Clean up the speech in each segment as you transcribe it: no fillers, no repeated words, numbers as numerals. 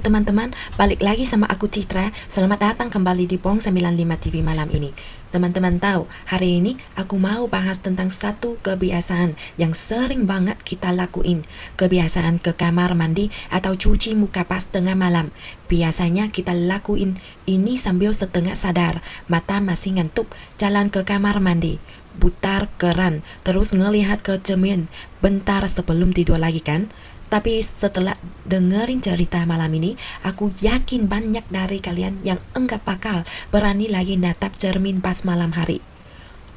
Halo teman-teman, balik lagi sama aku Citra. Selamat datang kembali di Pong 95 TV malam ini. Teman-teman tahu, hari ini aku mau bahas tentang satu kebiasaan yang sering banget kita lakuin. Kebiasaan ke kamar mandi atau cuci muka pas tengah malam. Biasanya kita lakuin ini sambil setengah sadar, mata masih ngantuk, jalan ke kamar mandi, putar keran, terus ngelihat ke cermin bentar sebelum tidur lagi kan? Tapi setelah dengerin cerita malam ini, aku yakin banyak dari kalian yang enggak bakal berani lagi natap cermin pas malam hari.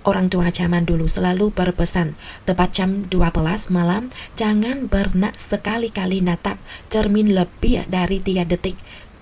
Orang tua zaman dulu selalu berpesan, tepat jam 12 malam, jangan pernah sekali-kali natap cermin lebih dari 3 detik.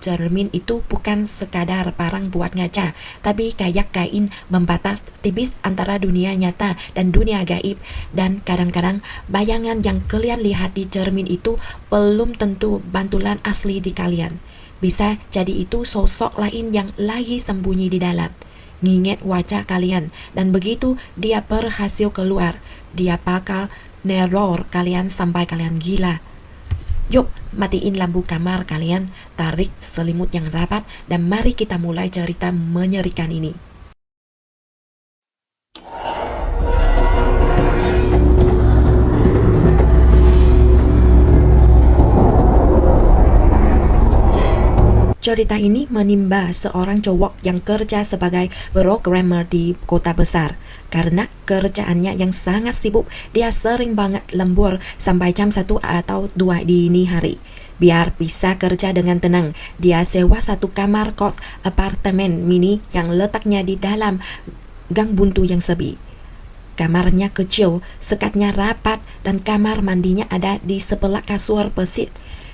Cermin itu bukan sekadar barang buat ngaca, tapi kayak kain membatas tipis antara dunia nyata dan dunia gaib. Dan kadang-kadang bayangan yang kalian lihat di cermin itu belum tentu bantulan asli di kalian. Bisa jadi itu sosok lain yang lagi sembunyi di dalam, nginget wajah kalian, dan begitu dia berhasil keluar, dia bakal neror kalian sampai kalian gila. Yuk, matiin lampu kamar kalian, tarik selimut yang rapat, dan mari kita mulai cerita mengerikan ini. Cerita ini menimba seorang cowok yang kerja sebagai programmer di kota besar. Karena kerjaannya yang sangat sibuk, dia sering banget lembur sampai jam 1 atau 2 dini hari. Biar bisa kerja dengan tenang, dia sewa satu kamar kos apartemen mini yang letaknya di dalam gang buntu yang sepi. Kamarnya kecil, sekatnya rapat, dan kamar mandinya ada di sebelah kasur besi.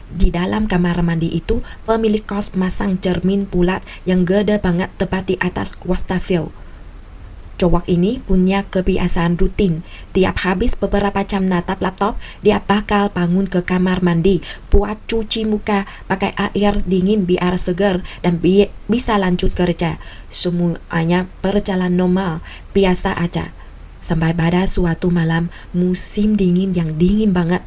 Di dalam kamar mandi itu, pemilik kos masang cermin bulat yang gede banget tepat di atas wastafel. Cowok ini punya kebiasaan rutin. Tiap habis beberapa jam natap laptop, dia bakal bangun ke kamar mandi buat cuci muka pakai air dingin biar segar dan bisa lanjut kerja. Semuanya berjalan normal, biasa aja. Sampai pada suatu malam, musim dingin yang dingin banget.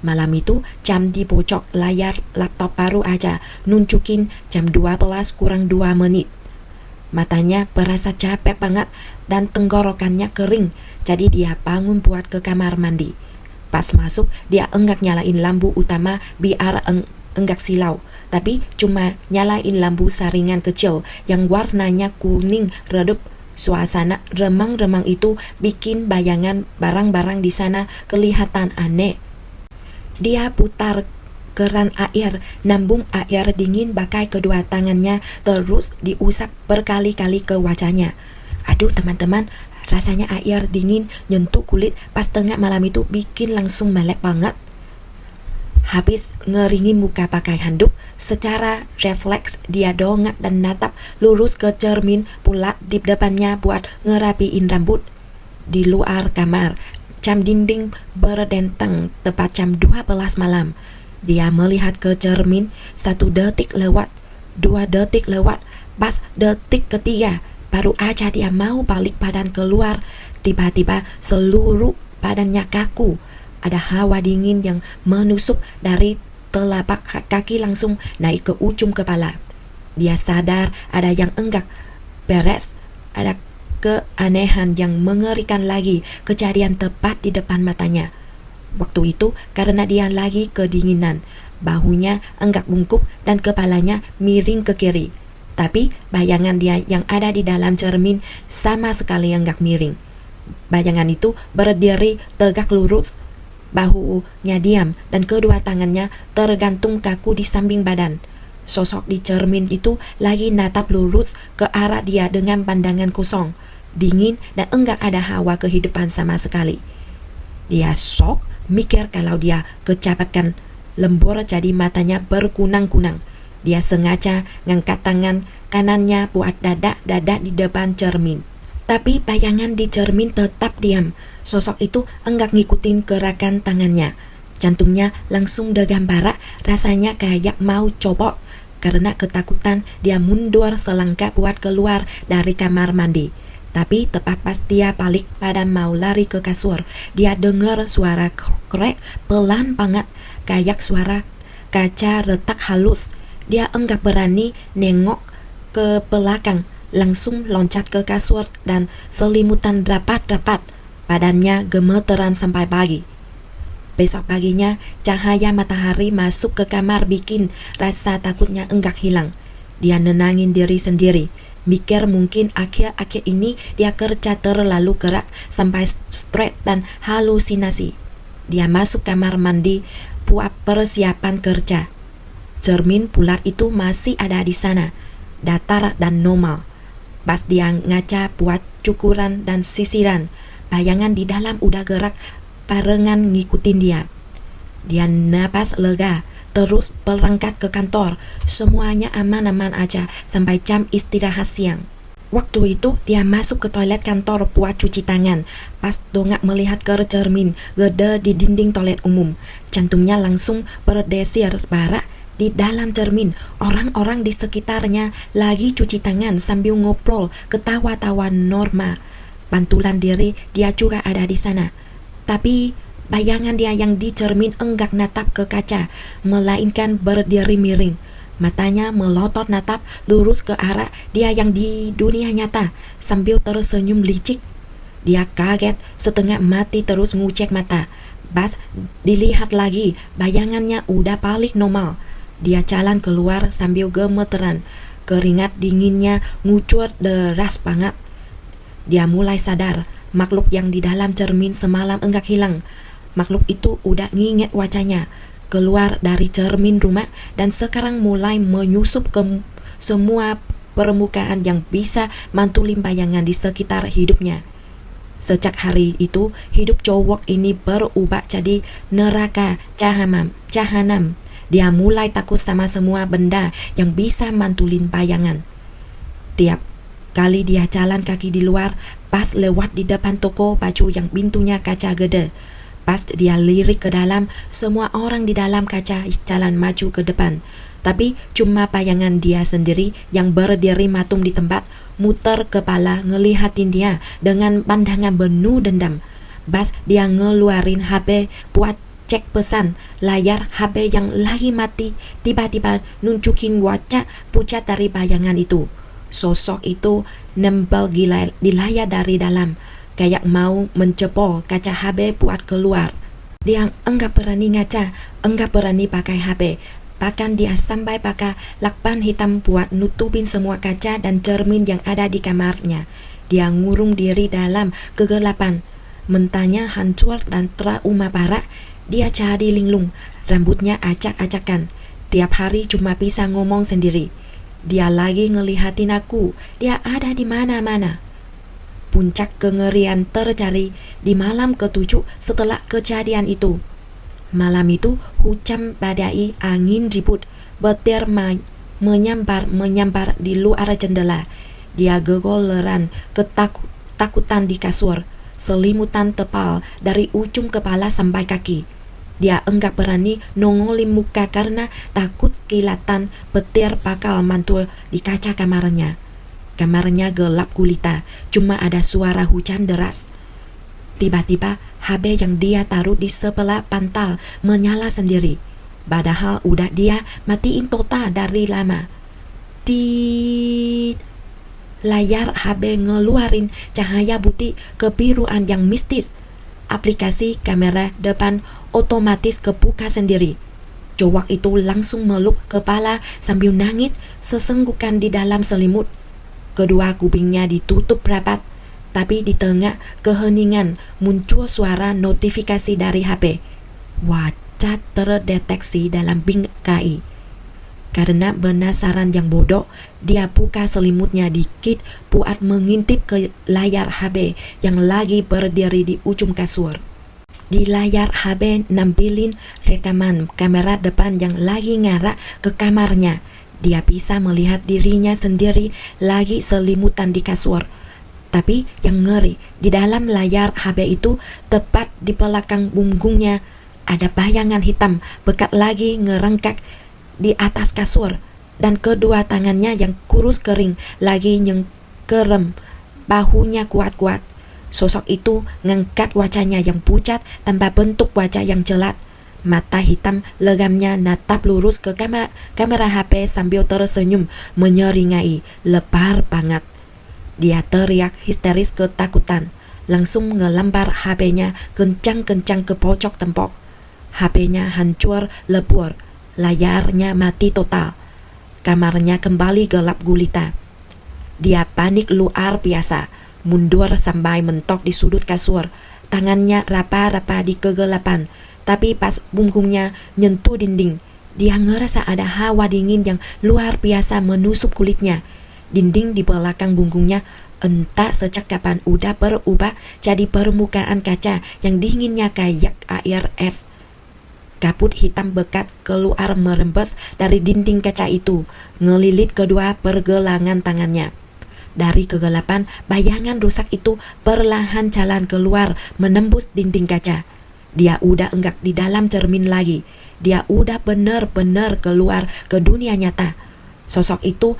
Malam itu, jam di pojok layar laptop baru aja nunjukin jam 12 kurang 2 menit. Matanya berasa capek banget dan tenggorokannya kering, jadi dia bangun buat ke kamar mandi. Pas masuk, dia enggak nyalain lampu utama biar enggak silau, tapi cuma nyalain lampu saringan kecil yang warnanya kuning redup. Suasana remang-remang itu bikin bayangan barang-barang di sana kelihatan aneh. Dia putar keran air, nambung air dingin pakai kedua tangannya, terus diusap berkali-kali ke wajahnya. Aduh teman-teman, rasanya air dingin nyentuh kulit pas tengah malam itu bikin langsung melek banget. Habis ngeringin muka pakai handuk, secara refleks dia dongak dan natap lurus ke cermin bulat di depannya buat ngerapiin rambut. Di luar kamar, jam dinding berdentang tepat jam 12 malam. Dia melihat ke cermin, 1 detik lewat, 2 detik lewat, pas detik ketiga, baru aja dia mau balik badan keluar. Tiba-tiba seluruh badannya kaku. Ada hawa dingin yang menusuk dari telapak kaki langsung naik ke ujung kepala. Dia sadar ada yang enggak beres, ada keanehan yang mengerikan lagi kejadian tepat di depan matanya. Waktu itu karena dia lagi kedinginan, bahunya enggak bungkuk dan kepalanya miring ke kiri. Tapi bayangan dia yang ada di dalam cermin sama sekali enggak miring. Bayangan itu berdiri tegak lurus, bahunya diam dan kedua tangannya tergantung kaku di samping badan. Sosok di cermin itu lagi natap lurus ke arah dia dengan pandangan kosong, dingin, dan enggak ada hawa kehidupan sama sekali. Dia shock, mikir kalau dia kecapekan lembur jadi matanya berkunang-kunang. Dia sengaja ngangkat tangan kanannya buat dadak-dadak di depan cermin. Tapi bayangan di cermin tetap diam. Sosok itu enggak ngikutin gerakan tangannya. Jantungnya langsung degam parah, rasanya kayak mau copot. Karena ketakutan, dia mundur selangkah buat keluar dari kamar mandi. Tapi tepat pas dia balik badan mau lari ke kasur, dia dengar suara krek pelan banget, kayak suara kaca retak halus. Dia enggak berani nengok ke belakang, langsung loncat ke kasur dan selimutan rapat-rapat. Badannya gemeteran sampai pagi. Besok paginya, cahaya matahari masuk ke kamar bikin rasa takutnya enggak hilang. Dia nenangin diri sendiri, mikir mungkin akhir-akhir ini dia kerja terlalu gerak sampai stres dan halusinasi. Dia masuk kamar mandi, buat persiapan kerja. Cermin bulat itu masih ada di sana, datar dan normal. Pas dia ngaca buat cukuran dan sisiran, bayangan di dalam udah gerak barengan ngikutin dia. Dia napas lega, terus berangkat ke kantor. Semuanya aman-aman aja sampai jam istirahat siang. Waktu itu dia masuk ke toilet kantor buat cuci tangan. Pas dongak melihat ke cermin gede di dinding toilet umum, jantungnya langsung berdesir barak. Di dalam cermin, orang-orang di sekitarnya lagi cuci tangan sambil ngobrol, ketawa-tawa Norma. Bantulan diri dia juga ada di sana. Tapi bayangan dia yang di cermin enggak natap ke kaca, melainkan berdiri miring. Matanya melotot natap lurus ke arah dia yang di dunia nyata sambil tersenyum licik. Dia kaget setengah mati terus ngucek mata. Pas dilihat lagi, bayangannya udah balik normal. Dia jalan keluar sambil gemeteran. Keringat dinginnya ngucur deras banget. Dia mulai sadar, makhluk yang di dalam cermin semalam enggak hilang. Makhluk itu udah nginget wajahnya, keluar dari cermin rumah dan sekarang mulai menyusup ke semua permukaan yang bisa mantulin bayangan di sekitar hidupnya. Sejak hari itu, hidup cowok ini berubah jadi neraka jahanam. Dia mulai takut sama semua benda yang bisa mantulin bayangan. Tiap kali dia jalan kaki di luar, pas lewat di depan toko baju yang pintunya kaca gede. Pas dia lirik ke dalam, semua orang di dalam kaca jalan maju ke depan. Tapi cuma bayangan dia sendiri yang berdiri matung di tempat, muter kepala ngelihatin dia dengan pandangan penuh dendam. Pas dia ngeluarin HP buat cek pesan, layar HP yang lagi mati tiba-tiba nunjukin wajah pucat dari bayangan itu. Sosok itu nempel di layar dari dalam, kayak mau mencepol kaca HP buat keluar. Dia enggak berani ngaca, enggak berani pakai HP. Bahkan dia sampai pakai lakban hitam buat nutupin semua kaca dan cermin yang ada di kamarnya. Dia ngurung diri dalam kegelapan. Mentanya hancur dan trauma parah. Dia jadi linglung, rambutnya acak-acakan. Tiap hari cuma bisa ngomong sendiri. Dia lagi ngelihatin aku, dia ada di mana-mana. Puncak kengerian terjadi di malam ke-7 setelah kejadian itu. Malam itu hujan badai, angin ribut, petir menyambar di luar jendela. Dia gegoleran ketakutan di kasur, selimutan tebal dari ujung kepala sampai kaki. Dia enggak berani nongolin muka karena takut kilatan petir bakal mantul di kaca kamarnya. Kamarnya gelap gulita, cuma ada suara hujan deras. Tiba-tiba HP yang dia taruh di sebelah pantal menyala sendiri. Padahal udah dia matiin total dari lama. Tit. Layar HP ngeluarin cahaya putih kebiruan yang mistis. Aplikasi kamera depan otomatis kebuka sendiri. Cowok itu langsung meluk kepala sambil nangis sesenggukan di dalam selimut. Kedua kupingnya ditutup rapat, tapi di tengah keheningan muncul suara notifikasi dari HP. Wajah terdeteksi dalam bingkai. Karena penasaran yang bodoh, dia buka selimutnya dikit buat mengintip ke layar HP yang lagi berdiri di ujung kasur. Di layar HP nampilin rekaman kamera depan yang lagi ngarah ke kamarnya. Dia bisa melihat dirinya sendiri lagi selimutan di kasur. Tapi yang ngeri, di dalam layar HP itu tepat di belakang punggungnya ada bayangan hitam bekat lagi ngerengkak di atas kasur, dan kedua tangannya yang kurus kering lagi nyengkerem bahunya kuat-kuat. Sosok itu ngangkat wajahnya yang pucat tanpa bentuk wajah yang jelas. Mata hitam legamnya natap lurus ke kamera HP sambil tersenyum menyeringai. Lepar banget. Dia teriak histeris ketakutan. Langsung ngelempar HP-nya kencang-kencang ke pojok tembok. HP-nya hancur lebur. Layarnya mati total. Kamarnya kembali gelap gulita. Dia panik luar biasa. Mundur sampai mentok di sudut kasur. Tangannya raba-raba di kegelapan. Tapi pas punggungnya nyentuh dinding, dia ngerasa ada hawa dingin yang luar biasa menusuk kulitnya. Dinding di belakang punggungnya entah sejak kapan udah berubah jadi permukaan kaca yang dinginnya kayak air es. Kabut hitam bekat keluar merembes dari dinding kaca itu, ngelilit kedua pergelangan tangannya. Dari kegelapan, bayangan rusak itu perlahan jalan keluar menembus dinding kaca. Dia udah enggak di dalam cermin lagi. Dia udah benar-benar keluar ke dunia nyata. Sosok itu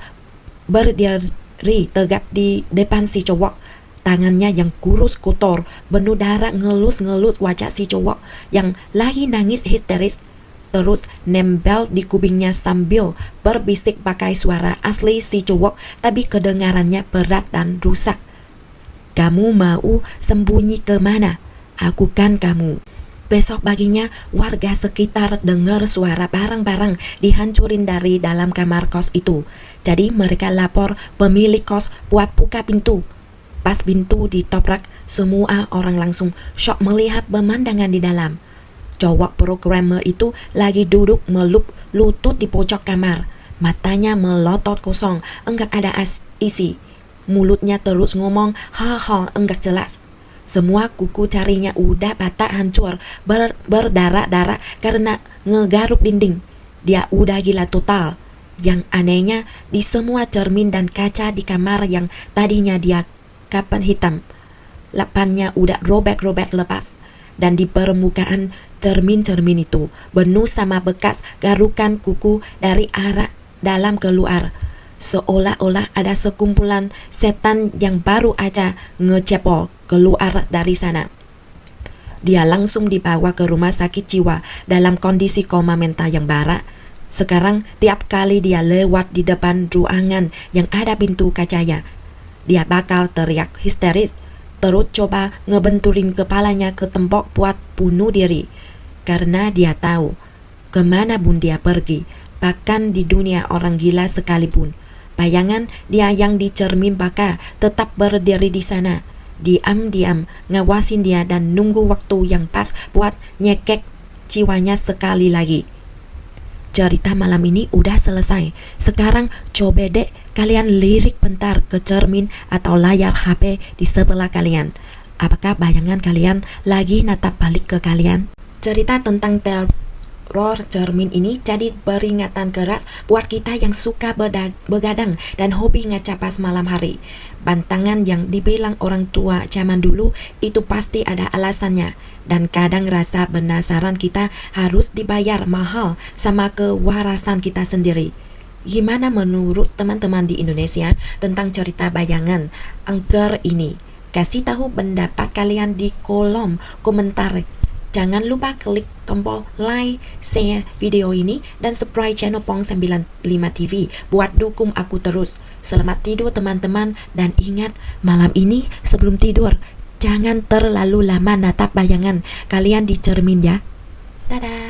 berdiri tegap di depan si cowok. Tangannya yang kurus kotor, penuh darah ngelus-ngelus wajah si cowok yang lagi nangis histeris. Terus nempel di kupingnya sambil berbisik pakai suara asli si cowok, tapi kedengarannya berat dan rusak. "Kamu mau sembunyi kemana? Aku kan kamu." Besok paginya, warga sekitar dengar suara barang-barang dihancurin dari dalam kamar kos itu. Jadi mereka lapor pemilik kos buat buka pintu. Pas pintu ditoprak, semua orang langsung shock melihat pemandangan di dalam. Cowok programmer itu lagi duduk melup lutut di pojok kamar. Matanya melotot kosong, enggak ada isi. Mulutnya terus ngomong hal-hal enggak jelas. Semua kuku jarinya udah patah hancur, berdarah-darah karena ngegaruk dinding. Dia udah gila total. Yang anehnya, di semua cermin dan kaca di kamar yang tadinya dia kapan hitam, lapannya udah robek-robek lepas. Dan di permukaan cermin-cermin itu penuh sama bekas garukan kuku dari arah dalam keluar. Seolah-olah ada sekumpulan setan yang baru aja ngecepol keluar dari sana. Dia langsung dibawa ke rumah sakit jiwa dalam kondisi koma mental yang parah. Sekarang tiap kali dia lewat di depan ruangan yang ada pintu kacanya, dia bakal teriak histeris, terus coba ngebenturin kepalanya ke tembok buat bunuh diri. Karena dia tahu kemana pun dia pergi, bahkan di dunia orang gila sekalipun, bayangan dia yang di cermin baka tetap berdiri di sana, diam-diam ngawasin dia dan nunggu waktu yang pas buat nyekek jiwanya sekali lagi. Cerita malam ini udah selesai. Sekarang coba deh kalian lirik bentar ke cermin atau layar HP di sebelah kalian. Apakah bayangan kalian lagi natap balik ke kalian? Cerita tentang teror cermin ini jadi peringatan keras buat kita yang suka begadang dan hobi ngaca pas malam hari. Bantangan yang dibilang orang tua zaman dulu itu pasti ada alasannya. Dan kadang rasa penasaran kita harus dibayar mahal sama kewarasan kita sendiri. Gimana menurut teman-teman di Indonesia tentang cerita bayangan angker ini? Kasih tahu pendapat kalian di kolom komentar. Jangan lupa klik tombol like, share video ini, dan subscribe channel Pong95 TV buat dukung aku terus. Selamat tidur teman-teman, dan ingat malam ini sebelum tidur jangan terlalu lama natap bayangan kalian di cermin ya. Dadah.